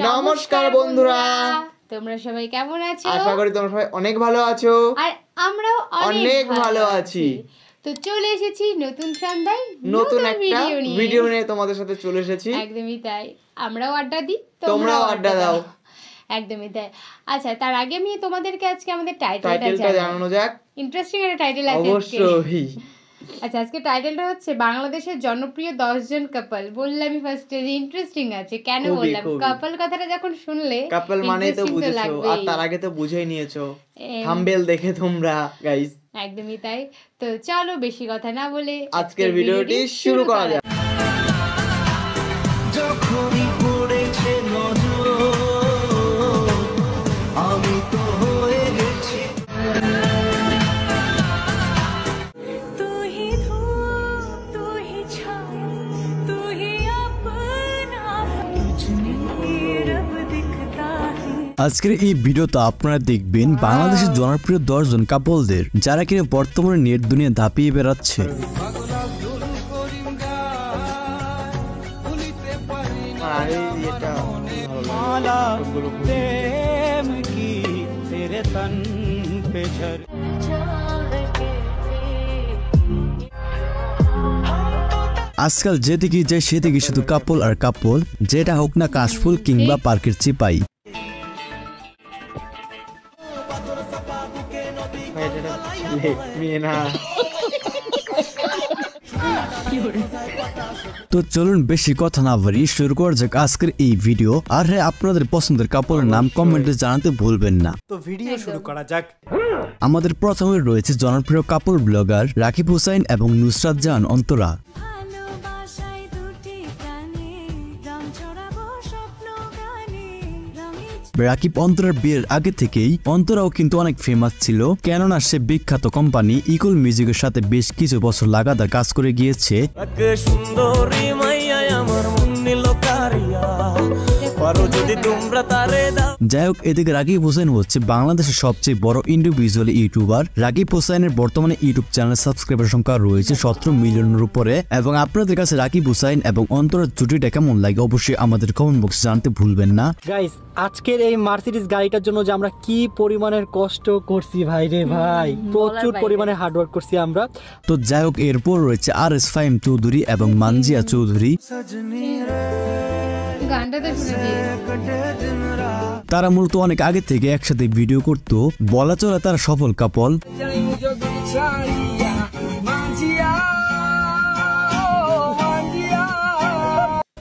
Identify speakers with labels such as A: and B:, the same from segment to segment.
A: নমস্কার বন্ধুরা,
B: তোমরা সবাই কেমন আছো?
A: আশা করি তোমরা সবাই অনেক ভালো আছো
B: আর আমরাও
A: অনেক ভালো আছি।
B: তো চলে এসেছি নতুন সন্ধ্যায়
A: নতুন একটা ভিডিও নিয়ে তোমাদের সাথে চলে এসেছি।
B: একদমই তাই, আমরাও আড্ডা দিই,
A: তোমরাও আড্ডা দাও।
B: একদমই তাই। আচ্ছা, তার আগে আমি তোমাদেরকে আজকে আমাদের
A: টাইটেলটা জানানো যাক।
B: ইন্টারেস্টিং একটা টাইটেল আছে
A: অবশ্যই।
B: আচ্ছা, আজকে টাইটেলটা হচ্ছে বাংলাদেশের জনপ্রিয় 10 জন কাপল। বললামই ফার্স্টে যে ইন্টারেস্টিং আছে। কেন বললাম? কাপল কথাটা যখন শুনলে
A: কাপল মানেই তো বুঝেছো, আর তার আগে তো বুঝেই নিয়েছো থাম্বনেল দেখে তোমরা গাইস।
B: একদমই তাই। তো চলো বেশি কথা না বলে
A: আজকের ভিডিওটি শুরু করা যাক।
C: যখনই পড়েছে নজর আমি তো হয়ে গেছি
D: আজকের এই ভিডিওতে আপনারা দেখবেন বাংলাদেশের জনপ্রিয় 10 জন কাপলদের যারা কিনা বর্তমানে নেট দুনিয়া ধাপিয়ে বেড়াচ্ছে। আজকাল যেদিকে যায় সেদিকে শুধু কাপল আর কাপল, যেটা হোক না কাশফুল কিংবা পার্কের চিপাই। তো চলুন বেশি কথা না বলি, শুরু করা যাক আজকের এই ভিডিও। আর হ্যাঁ, আপনাদের পছন্দের কাপলের নাম কমেন্টে জানাতে ভুলবেন না।
C: তো ভিডিও শুরু করা যাক।
D: আমাদের প্রথমে রয়েছে জনপ্রিয় কাপল ব্লগার রাকিব হুসাইন এবং নুসরাত জাহান অন্তরা। রাকিব অন্তরার বিয়ের আগে থেকেই অন্তরাও কিন্তু অনেক ফেমাস ছিল, কেননা সে বিখ্যাত কোম্পানি ইকুল মিউজিকের সাথে বেশ কিছু বছর লাগাতার কাজ করে গিয়েছে। যাই হোক, এদিকে রাকিব হোসেন হচ্ছে বাংলাদেশের সবচেয়ে বড় ইন্ডিভিজুয়াল ইউটিউবার। রাকিব হোসেনের বর্তমানে ইউটিউব চ্যানেল সাবস্ক্রাইবার সংখ্যা রয়েছে 17 মিলিয়নের উপরে। এবং আপনাদের কাছে রাকিব হোসেন এবং অন্তরার জুটিটা কেমন লাগে অবশ্যই আমাদের কমেন্ট বক্সে জানাতে ভুলবেন না।
E: গাইস, আজকের এই মার্সিডিজ গাড়িটার জন্য যে আমরা কি পরিমাণের কষ্ট করছি ভাই রে ভাই, প্রচুর পরিমাণে হার্ডওয়ার্ক করছি আমরা।
D: তো যাই হোক, এরপর রয়েছে RS ফাহিম চৌধুরী এবং মানজিয়া চৌধুরী। তারা মূলত অনেক আগে থেকে একসাথে ভিডিও করতো, বলা চলে তারা সফল কাপল।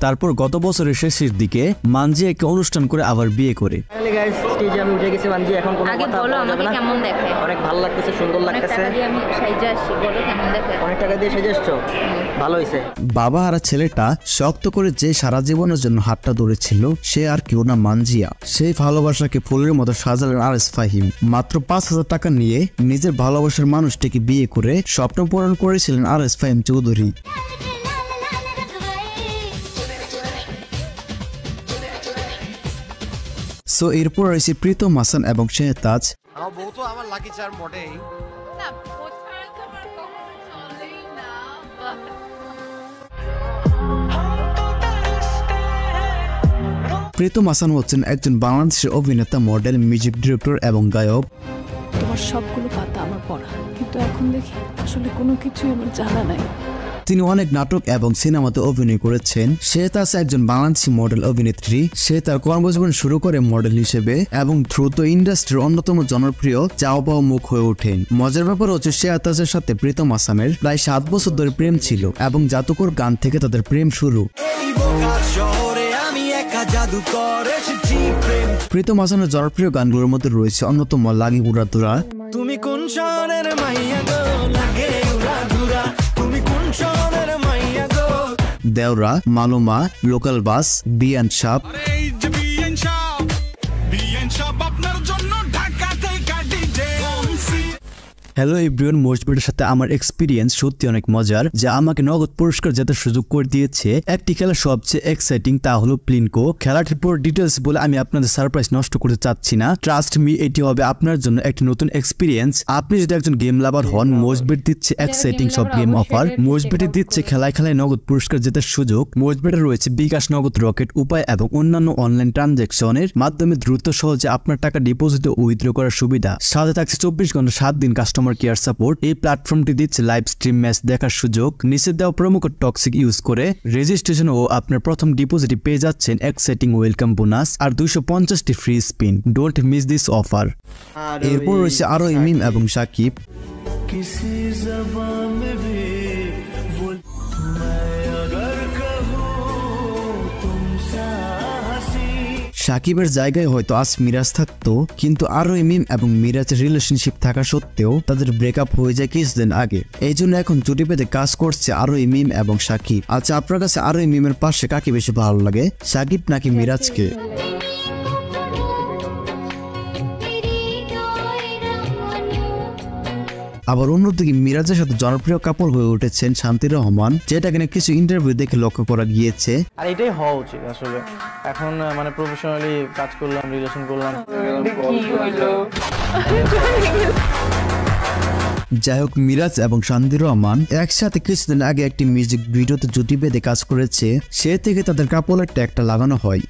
D: তারপর গত বছরের শেষের দিকে মানজিয়াকে অনুষ্ঠান করে আবার বিয়ে করে।
E: স্টেজে আমি উঠে গেছি মানজি, এখন কোনো
F: আগে বলো আমাকে কেমন দেখে?
E: অনেক ভালো লাগতেছে, সুন্দর লাগতেছে।
F: আমি সাইজা আসছি, বলো কেমন দেখে?
E: অনেক টাকা দিয়ে সেজে এসছো, ভালো হয়েছে।
D: বাবা আর ছেলেটা শক্ত করে যে সারা জীবনের জন্য হাতটা ধরেছিল সে আর কেউ না, মানজিয়া। সেই ভালোবাসাকে ফুলের মতো সাজালেন RS ফাহিম। মাত্র 5,000 টাকা নিয়ে নিজের ভালোবাসার মানুষটিকে বিয়ে করে স্বপ্ন পূরণ করেছিলেন RS ফাহিম চৌধুরী। সো এরপর রয়েছে প্রীতম হাসান এবং শেহতাজ। প্রীতম হাসান হচ্ছেন একজন বাংলাদেশের অভিনেতা, মডেল, মিউজিক ডিরেক্টর এবং গায়ক।
G: তোমার সবগুলো পাতা আমার পড়া, কিন্তু এখন দেখি আসলে কোনো কিছুই আমার জানা নাই।
D: তিনি অনেক নাটক এবং সিনেমাতে অভিনয় করেছেন। শেহতাজ একজন বাংলাদেশি মডেল অভিনেত্রী। সে তার কর্মজীবন শুরু করে মডেল হিসেবে এবং দ্রুত ইন্ডাস্ট্রির অন্যতম জনপ্রিয় চাও পাওয়া মুখ হয়ে ওঠেন। মজার ব্যাপার হচ্ছে শেহতাজের সাথে প্রীতম হাসানের প্রায় 7 বছর ধরে প্রেম ছিল এবং জাদুকর গান থেকে তাদের প্রেম শুরু। প্রীতম হাসানের জনপ্রিয় গানগুলোর মধ্যে রয়েছে অন্যতম লাগে উড়াধুরা,
C: তুমি কোন শহরের মাইয়া গো, লাগে উড়াধুরা, তুমি কোন শহরের মাইয়া গো,
D: দেওরা, মালুমা, লোকাল বাস, বিয়ান সাপ। হ্যালো এভরিওয়ান, মোস্টবেটের সাথে আমার এক্সপিরিয়েন্স সত্যি অনেক মজার, যা আমাকে নগদ পুরস্কার জেতার সুযোগ করে দিয়েছে। একটি খেলা সবচেয়ে এক্সাইটিং, তা হলো প্লিনকো। খেলাটির পুরো ডিটেলস বলে আমি আপনাদের সারপ্রাইজ নষ্ট করতে চাচ্ছি না। ট্রাস্ট মি, এটি হবে আপনার জন্য একটি নতুন এক্সপিরিয়েন্স। আপনি যদি একজন গেম লাভার হন, মোস্টবেট দিচ্ছে এক্সাইটিং সব গেম অফার। মোস্টবেটে দিচ্ছে খেলায় খেলায় নগদ পুরস্কার জেতার সুযোগ। মোস্টবেটে রয়েছে বিকাশ, নগদ, রকেট উপায় এবং অন্যান্য অনলাইন ট্রানজাকশনের মাধ্যমে দ্রুত সহজে আপনার টাকা ডিপোজিট ও উইথড্র করার সুবিধা। সাথে থাকছে 24 ঘন্টা 7 দিন কাস্টমার কেয়ার সাপোর্ট। এই প্ল্যাটফর্মটি দিচ্ছে লাইভ স্ট্রিম ম্যাচ দেখার সুযোগ। নিচে দেওয়া প্রোমো কোড টক্সিক ইউজ করে রেজিস্ট্রেশন ও আপনার প্রথম ডিপোজিটে পেয়ে যাচ্ছেন এক্সাইটিং ওয়েলকাম বোনাস আর 250টি free spin. Don't miss this offer. এরপর রয়েছে আরো মিম এবং সাকিব।
C: किसी ज़बान में भी वो मैं अगर कहूँ तुमसे हंसी।
D: সাকিবের জায়গায় হয়তো আজ মিরাজ থাকতো, কিন্তু আরো মিম এবং মিরাজের রিলেশনশিপ থাকা সত্ত্বেও তাদের ব্রেকআপ হয়ে যায় কিছুদিন আগে। এই জন্য এখন জুটি পেতে কাজ করছে আরো মিম এবং সাকিব। আচ্ছা, আপনার কাছে আরো মিমের পাশে কাকে বেশি ভালো লাগে, সাকিব নাকি মিরাজকে? আবার অন্যদিকে মিরাজের সাথে জনপ্রিয় কাপল হয়ে উঠেছেন শান্তি রহমান, যেটা কিনা কিছু ইন্টারভিউ দেখে লক্ষ্য করা গিয়েছে।
A: আর এটাই হওয়া উচিত আসলে। এখন মানে প্রফেশনালি কাজ করলাম, রিলেশন করলাম।
D: যাই হোক, মিরাজ এবং শান্তি রহমান একসাথে কিছুদিন আগে একটি মিউজিক ভিডিওতে জুটি বেঁধে কাজ করেছে। সে থেকে তাদের কাপলের ট্যাগটা লাগানো হয়।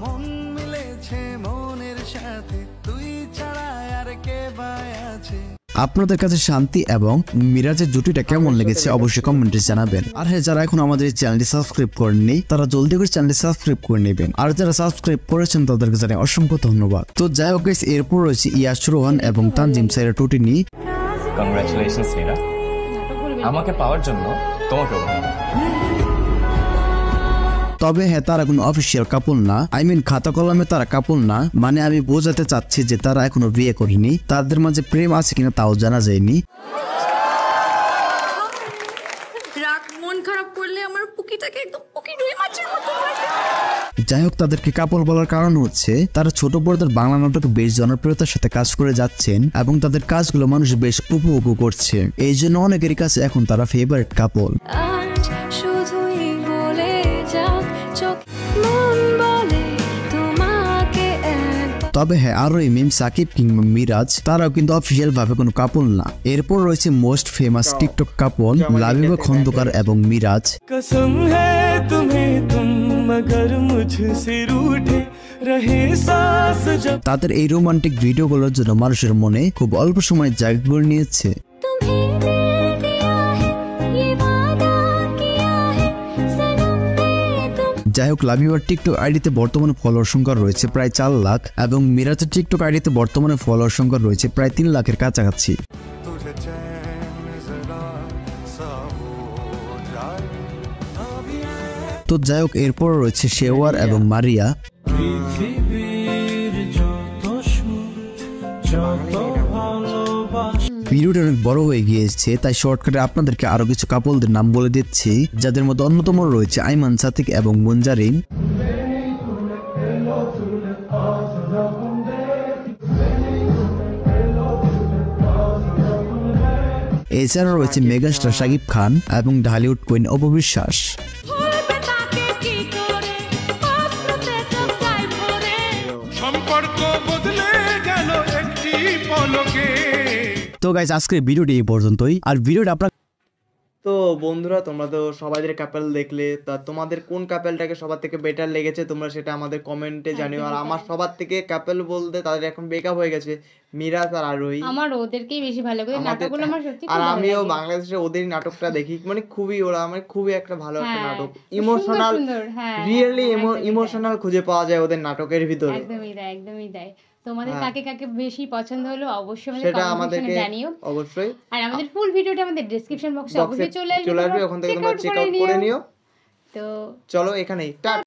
C: মন মিলেছে মনের সাথে, তুই ছাড়া আর কে বাই আছে।
D: আপনাদের কাছে শান্তি এবং মিরাজের জুটিটা কেমন লেগেছে অবশ্যই কমেন্টে জানাবেন। আর হ্যাঁ, যারা এখন আমাদের এই চ্যানেলটি সাবস্ক্রাইব করেননি তারা জলদি করে চ্যানেলটি সাবস্ক্রাইব করে নেবেন। আর যারা সাবস্ক্রাইব করেছেন তাদেরকে জানাই অসংখ্য ধন্যবাদ। তো যাই হোক গাইস, এরপর রয়েছে ইয়াশ রোহান এবং তানজিম সাইরা টুটিনি।
H: কংগ্রাচুলেশনস নীরা, আমাকে পাওয়ার জন্য তোমাকে অভিনন্দন।
D: তবে হ্যাঁ, তারা কোনো অফিসিয়াল কাপল না, আই মিন খাতা কলমে তারা কাপল না। মানে আমি বোঝাতে চাচ্ছি যে তারা এখনো বিয়ে করেনি, তাদের মাঝে প্রেম আছে কিনা তাও জানা যায়নি।
G: মন খারাপ করলে আমার পুকিটাকে একদম পুকি রুই মাছের মতো লাগে।
D: যাই হোক, তাদেরকে কাপল বলার কারণ হচ্ছে তারা ছোট পর্দার বাংলা নাটকে বেশ জনপ্রিয়তার সাথে কাজ করে যাচ্ছেন এবং তাদের কাজগুলো মানুষ বেশ উপভোগ করছে। এই জন্য অনেকেরই কাছে এখন তারা ফেভারিট কাপল। তবে হ্যাঁ, আরো মিম সাকিব কিংবা মিরাজ তারাও কিন্তু অফিসিয়াল ভাবে কোনো কাপল না। এরপর রয়েছে মোস্ট ফেমাস টিকটক কাপল লাবিবা খন্দকার এবং মিরাজ।
C: कसम है तुम्हें तुम मगर मुझसे रूठे रहे सांस जब।
D: তাদের এই রোমান্টিক ভিডিওগুলোর জন্য মানুষের মনে খুব অল্প সময়ে জায়গা করে নিয়েছে। যাই হোক, লাবিবার টিকটক আইডিতে বর্তমানে ফলোয়ার সংখ্যা রয়েছে প্রায় 4 লাখ এবং মিরাজের টিকটক আইডিতে বর্তমানে ফলোয়ার সংখ্যা রয়েছে প্রায় 3 লাখের কাছাকাছি। তো যাই হোক, এরপর রয়েছে শেওয়ার এবং মারিয়া। ভিডিওটা অনেক বড় হয়ে গিয়েছে, তাই শর্টকাটে আপনাদেরকে আরো কিছু কাপলদের নাম বলে দিচ্ছি, যাদের মধ্যে অন্যতম রয়েছে আইমান সাতিক এবং মুনজারিন। এছাড়া রয়েছে মেগাস্টার শাকিব খান এবং ঢালিউড কুইন অপু বিশ্বাস। তো গাইস, আজকের ভিডিওটি এই পর্যন্তই। আর ভিডিওটা আপনার
A: তো বন্ধুরা, তোমরা তো সবাইদের কাপেল দেখলে, তা তোমাদের কোন কাপেলটাকে সবার থেকে বেটার লেগেছে তোমরা সেটা আমাদের কমেন্টে জানিও। আর আমার সবার থেকে কাপেল বলতে তাদের এখন ব্রেকআপ হয়ে গেছে, মিরাজ আর আরোহী।
B: আমার ওদেরকেই বেশি ভালো লাগে, নাটকগুলো আমার সত্যি
A: আর আমিও বাংলাদেশে ওদের নাটকটা দেখি, মানে খুবই ওরা মানে খুবই একটা ভালো একটা নাটক,
B: সুন্দর
A: ইমোশনাল,
B: সুন্দর, হ্যাঁ,
A: রিয়েলি ইমোশনাল খুঁজে পাওয়া যায় ওদের নাটকের ভিতরে।
B: একদমই দেয়, একদমই দেয়। তোমাদের কাকে কাকে বেশি পছন্দ হলো অবশ্যই আমাদের
A: সেটা
B: কমেন্ট
A: আমাদেরকে
B: সেকশনে জানিও।
A: অবশ্যই।
B: আর আমাদের ফুল ভিডিওটা আমাদের ডেসক্রিপশন বক্সে অবশ্যই চলে আসবে,
A: ওখান থেকে তোমরা চেক আউট করে নিও।
B: তো
A: চলো এখানেই টাটা।